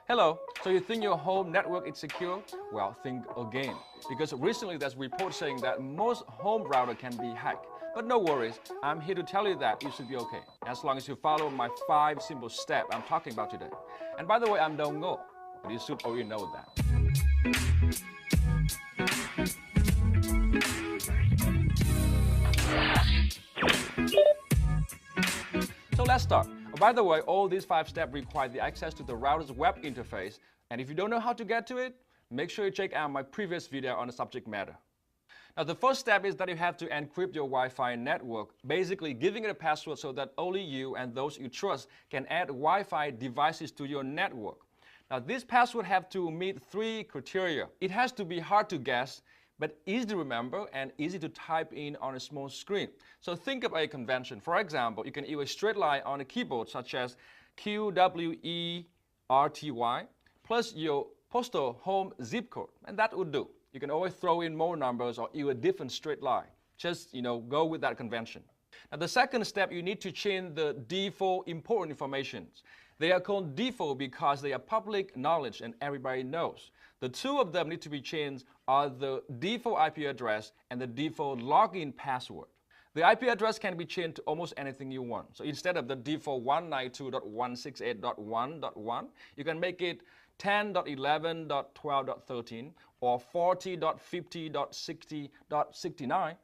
Hello, so you think your home network is secure? Well, think again. Because recently there's reports saying that most home router can be hacked. But no worries, I'm here to tell you that you should be okay, as long as you follow my 5 simple steps I'm talking about today. And by the way, I'm Don't Know, but you should already know that. So let's start. By the way, all these 5 steps require the access to the router's web interface, and if you don't know how to get to it, make sure you check out my previous video on the subject matter. Now, the first step is that you have to encrypt your Wi-Fi network, basically giving it a password so that only you and those you trust can add Wi-Fi devices to your network. Now, this password have to meet 3 criteria. It has to be hard to guess, but easy to remember and easy to type in on a small screen. So think of a convention. For example, you can use a straight line on a keyboard such as QWERTY plus your postal home zip code, and that would do. You can always throw in more numbers or use a different straight line. Just, go with that convention. Now, the second step, you need to change the default important information. They are called default because they are public knowledge and everybody knows. The 2 of them need to be changed are the default IP address and the default login password. The IP address can be changed to almost anything you want. So instead of the default 192.168.1.1, you can make it 10.11.12.13 or 40.50.60.69.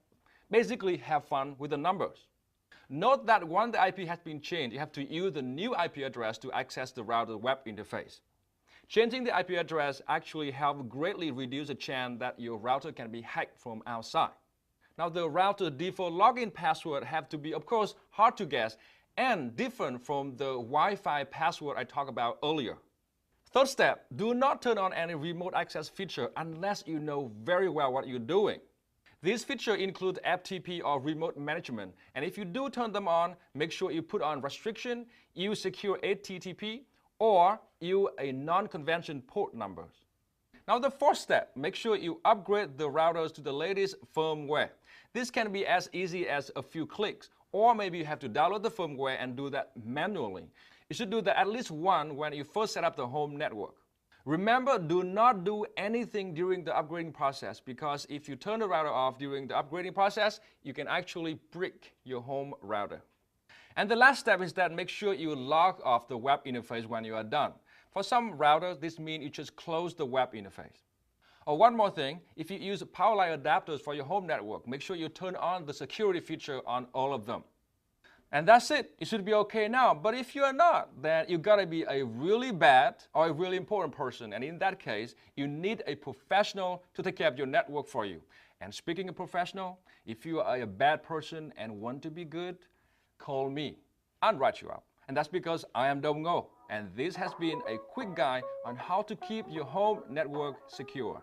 Basically, have fun with the numbers. Note that once the IP has been changed, you have to use the new IP address to access the router web interface. Changing the IP address actually helps greatly reduce the chance that your router can be hacked from outside. Now, the router default login password have to be, of course, hard to guess and different from the Wi-Fi password I talked about earlier. Third step, do not turn on any remote access feature unless you know very well what you're doing. These features include FTP or remote management, and if you do turn them on, make sure you put on restriction, use secure HTTP, or use a non-convention port numbers. Now, the fourth step, make sure you upgrade the routers to the latest firmware. This can be as easy as a few clicks, or maybe you have to download the firmware and do that manually. You should do that at least once when you first set up the home network. Remember, do not do anything during the upgrading process, because if you turn the router off during the upgrading process, you can actually brick your home router. And the last step is that make sure you log off the web interface when you are done. For some routers, this means you just close the web interface. Oh, one more thing, if you use power line adapters for your home network, make sure you turn on the security feature on all of them. And that's it. You should be okay now. But if you are not, then you gotta be a really bad or a really important person. And in that case, you need a professional to take care of your network for you. And speaking of professional, if you are a bad person and want to be good, call me. I'll write you up. And that's because I am Don't Know. And this has been a quick guide on how to keep your home network secure.